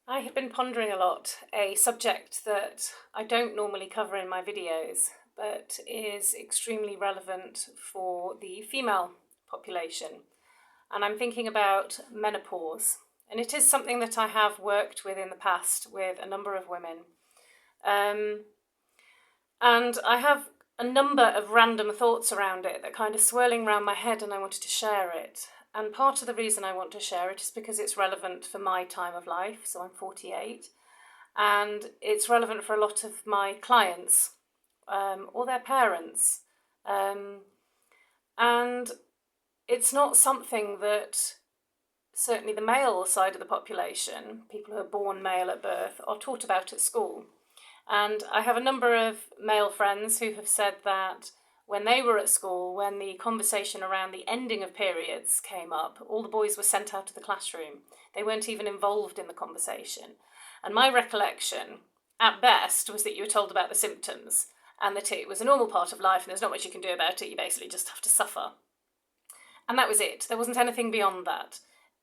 I have been pondering a lot, a subject that I don't normally cover in my videos, but is extremely relevant for the female population. And I'm thinking about menopause. And it is something that I have worked with in the past with a number of women. And I have a number of random thoughts around it that kind of swirling around my head, and I wanted to share it. And part of the reason I want to share it is because it's relevant for my time of life. So I'm 48, and it's relevant for a lot of my clients or their parents. And it's not something that certainly the male side of the population, people who are born male at birth, are taught about at school. And I have a number of male friends who have said that when they were at school, when the conversation around the ending of periods came up, all the boys were sent out of the classroom. They weren't even involved in the conversation. And my recollection, at best, was that you were told about the symptoms and that it was a normal part of life and there's not much you can do about it. You basically just have to suffer. And that was it. There wasn't anything beyond that.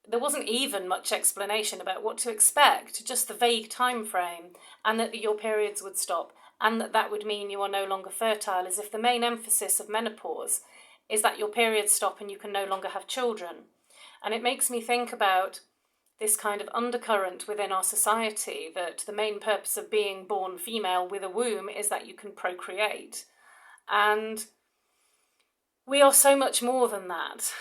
There wasn't even much explanation about what to expect, just the vague time frame, and that your periods would stop, and that would mean you are no longer fertile, as if the main emphasis of menopause is that your periods stop and you can no longer have children. And it makes me think about this kind of undercurrent within our society, that the main purpose of being born female with a womb is that you can procreate. And we are so much more than that.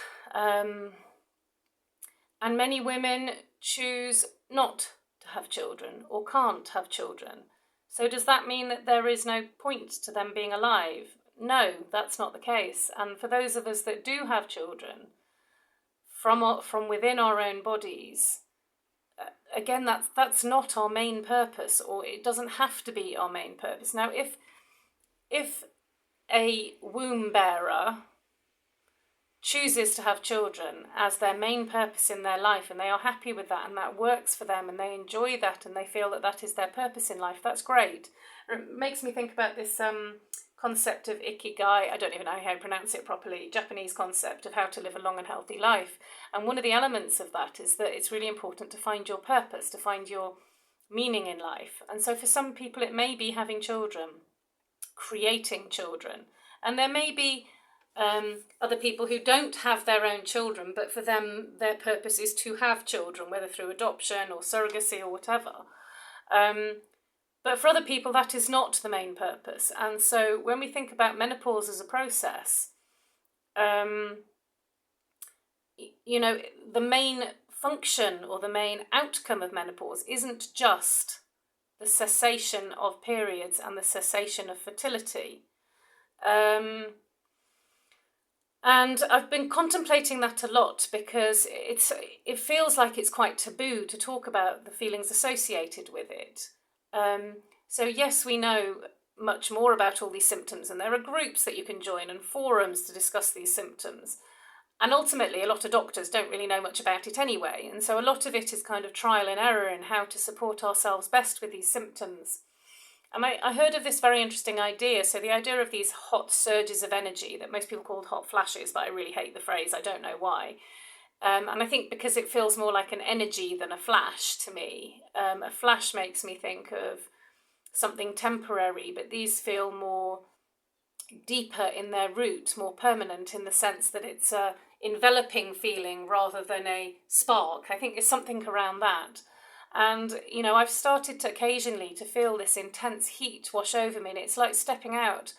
And many women choose not to have children or can't have children. So does that mean that there is no point to them being alive? No, that's not the case. And for those of us that do have children, from within our own bodies, again, that's not our main purpose, or it doesn't have to be our main purpose. Now, if a womb bearer chooses to have children as their main purpose in their life, and they are happy with that, and that works for them, and they enjoy that, and they feel that that is their purpose in life, that's great. It makes me think about this concept of ikigai. I don't even know how to pronounce it properly, Japanese concept of how to live a long and healthy life. And one of the elements of that is that it's really important to find your purpose, to find your meaning in life. And so for some people it may be having children, creating children, and there may be other people who don't have their own children, but for them their purpose is to have children, whether through adoption or surrogacy or whatever. But for other people that is not the main purpose. And so when we think about menopause as a process, the main function or the main outcome of menopause isn't just the cessation of periods and the cessation of fertility. And I've been contemplating that a lot because it feels like it's quite taboo to talk about the feelings associated with it. So yes, we know much more about all these symptoms, and there are groups that you can join and forums to discuss these symptoms. And ultimately, a lot of doctors don't really know much about it anyway. And so a lot of it is kind of trial and error in how to support ourselves best with these symptoms. And I heard of this very interesting idea. So the idea of these hot surges of energy that most people call hot flashes, but I really hate the phrase. I don't know why. And I think because it feels more like an energy than a flash to me. A flash makes me think of something temporary, but these feel more deeper in their root, more permanent in the sense that it's a enveloping feeling rather than a spark. I think it's something around that. And, I've started to occasionally to feel this intense heat wash over me, and it's like stepping out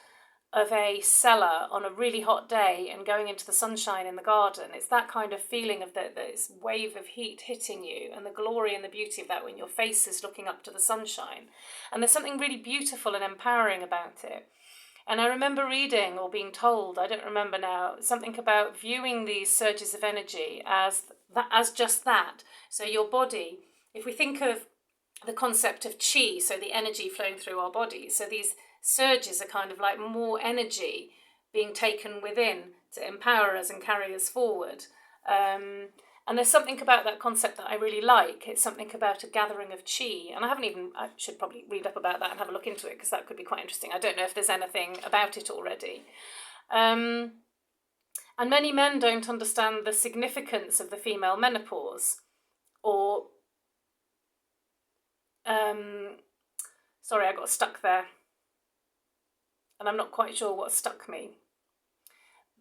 of a cellar on a really hot day and going into the sunshine in the garden. It's that kind of feeling of this wave of heat hitting you, and the glory and the beauty of that when your face is looking up to the sunshine. And there's something really beautiful and empowering about it. And I remember reading or being told, I don't remember now, something about viewing these surges of energy as just that. So your body, if we think of the concept of chi, so the energy flowing through our bodies, so these surges are kind of like more energy being taken within to empower us and carry us forward. And there's something about that concept that I really like. It's something about a gathering of chi. And I should probably read up about that and have a look into it, because that could be quite interesting. I don't know if there's anything about it already. And many men don't understand the significance of the female menopause, or Sorry, I got stuck there. And I'm not quite sure what stuck me.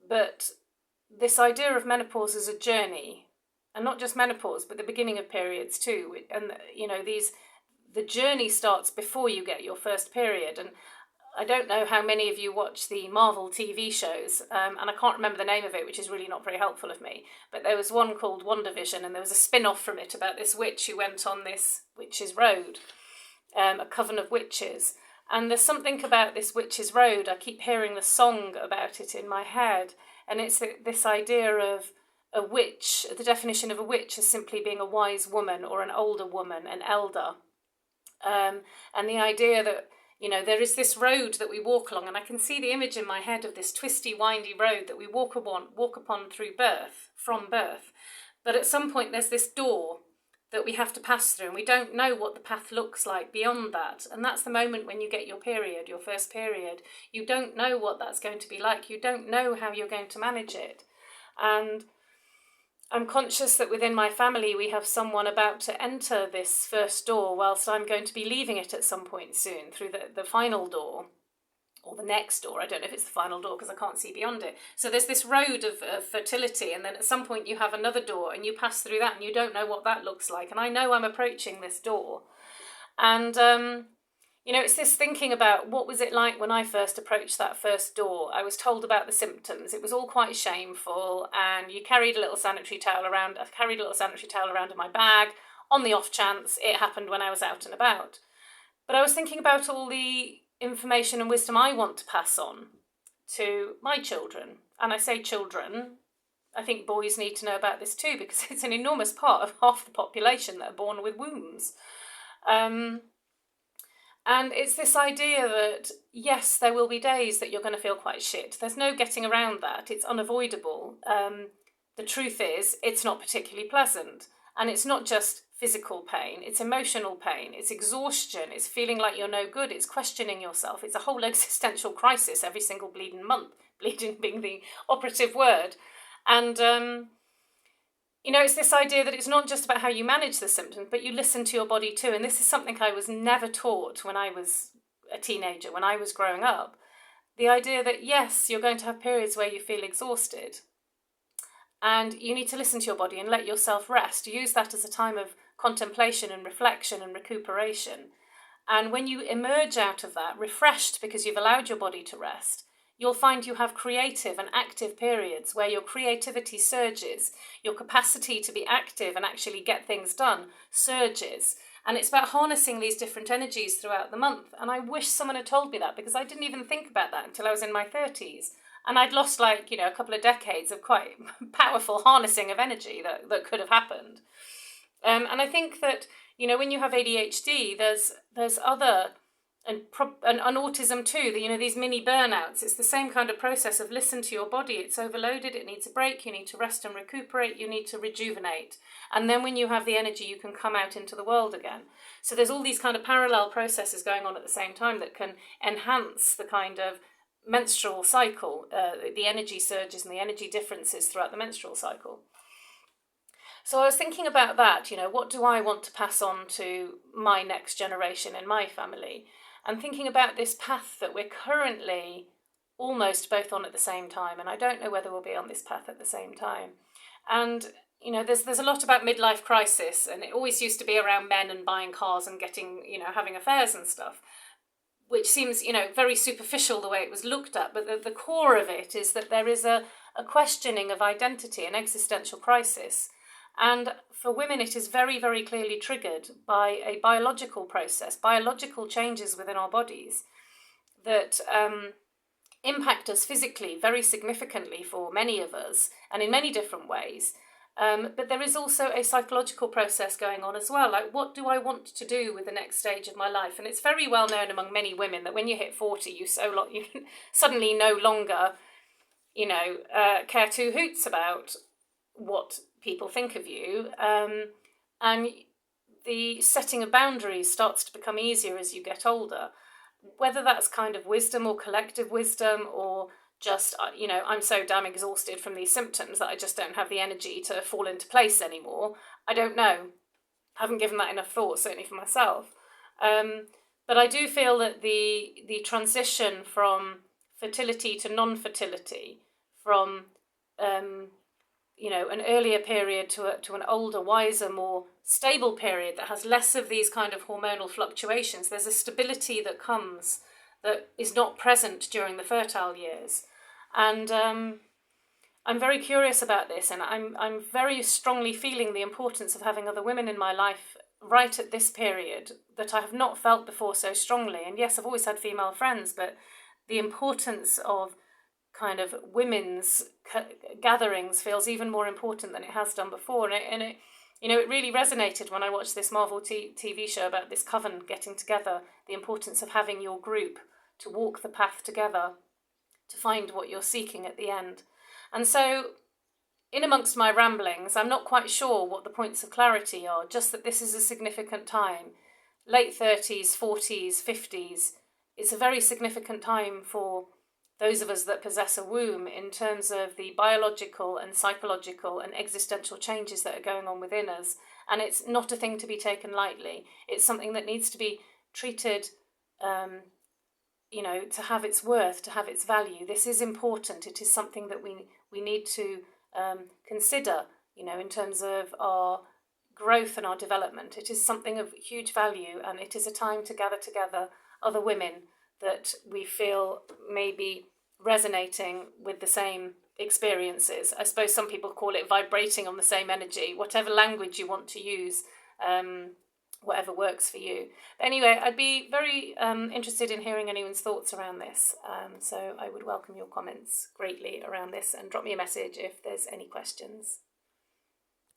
But this idea of menopause as a journey, and not just menopause, but the beginning of periods too. And, the journey starts before you get your first period. And I don't know how many of you watch the Marvel TV shows, and I can't remember the name of it, which is really not very helpful of me. But there was one called WandaVision, and there was a spin-off from it about this witch who went on this witch's road, a coven of witches. And there's something about this witch's road. I keep hearing the song about it in my head, and it's this idea of a witch. The definition of a witch is simply being a wise woman or an older woman, an elder. And the idea that, there is this road that we walk along, and I can see the image in my head of this twisty, windy road that we walk upon from birth. But at some point there's this door that we have to pass through, and we don't know what the path looks like beyond that. And that's the moment when you get your period, your first period. You don't know what that's going to be like. You don't know how you're going to manage it. And I'm conscious that within my family we have someone about to enter this first door, whilst I'm going to be leaving it at some point soon through the final door, or the next door. I don't know if it's the final door because I can't see beyond it. So there's this road of fertility, and then at some point you have another door and you pass through that and you don't know what that looks like. And I know I'm approaching this door. And it's this thinking about what was it like when I first approached that first door. I was told about the symptoms. It was all quite shameful, and you carried a little sanitary towel around. I carried a little sanitary towel around in my bag on the off chance it happened when I was out and about. But I was thinking about all the information and wisdom I want to pass on to my children. And I say children, I think boys need to know about this too, because it's an enormous part of half the population that are born with wombs. And it's this idea that, yes, there will be days that you're going to feel quite shit. There's no getting around that. It's unavoidable. The truth is, it's not particularly pleasant. And it's not just physical pain. It's emotional pain. It's exhaustion. It's feeling like you're no good. It's questioning yourself. It's a whole existential crisis every single bleeding month. Bleeding being the operative word. And it's this idea that it's not just about how you manage the symptoms, but you listen to your body too. And this is something I was never taught when I was a teenager, when I was growing up. The idea that, yes, you're going to have periods where you feel exhausted. And you need to listen to your body and let yourself rest. Use that as a time of contemplation and reflection and recuperation. And when you emerge out of that, refreshed because you've allowed your body to rest, you'll find you have creative and active periods where your creativity surges, your capacity to be active and actually get things done surges. And it's about harnessing these different energies throughout the month. And I wish someone had told me that, because I didn't even think about that until I was in my 30s. And I'd lost a couple of decades of quite powerful harnessing of energy that could have happened. And I think that, when you have ADHD, there's other... And autism too, these mini burnouts. It's the same kind of process of listen to your body. It's overloaded, it needs a break, you need to rest and recuperate, you need to rejuvenate. And then when you have the energy, you can come out into the world again. So there's all these kind of parallel processes going on at the same time that can enhance the kind of menstrual cycle, the energy surges and the energy differences throughout the menstrual cycle. So I was thinking about that, what do I want to pass on to my next generation in my family? And thinking about this path that we're currently almost both on at the same time. And I don't know whether we'll be on this path at the same time. And, there's a lot about midlife crisis. And it always used to be around men and buying cars and getting, having affairs and stuff. Which seems, very superficial the way it was looked at. But the core of it is that there is a questioning of identity, an existential crisis. And for women, it is very, very clearly triggered by a biological process, biological changes within our bodies that impact us physically very significantly for many of us and in many different ways. But there is also a psychological process going on as well. Like, what do I want to do with the next stage of my life? And it's very well known among many women that when you hit 40, you suddenly no longer, care two hoots about what people think of you, and the setting of boundaries starts to become easier as you get older. Whether that's kind of wisdom or collective wisdom, or just, I'm so damn exhausted from these symptoms that I just don't have the energy to fall into place anymore. I don't know. I haven't given that enough thought, certainly for myself. But I do feel that the transition from fertility to non-fertility, from an earlier period to an older, wiser, more stable period that has less of these kind of hormonal fluctuations, there's a stability that comes that is not present during the fertile years. And I'm very curious about this, and I'm very strongly feeling the importance of having other women in my life right at this period that I have not felt before so strongly. And yes, I've always had female friends, but the importance of kind of women's gatherings feels even more important than it has done before. And it really resonated when I watched this Marvel TV show about this coven getting together, the importance of having your group to walk the path together, to find what you're seeking at the end. And so, in amongst my ramblings, I'm not quite sure what the points of clarity are, just that this is a significant time. Late 30s, 40s, 50s, it's a very significant time for those of us that possess a womb in terms of the biological and psychological and existential changes that are going on within us. And it's not a thing to be taken lightly. It's something that needs to be treated, to have its worth, to have its value. This is important. It is something that we need to consider, in terms of our growth and our development. It is something of huge value, and it is a time to gather together other women that we feel may be resonating with the same experiences. I suppose some people call it vibrating on the same energy, whatever language you want to use, whatever works for you. But anyway, I'd be very interested in hearing anyone's thoughts around this. So I would welcome your comments greatly around this, and drop me a message if there's any questions.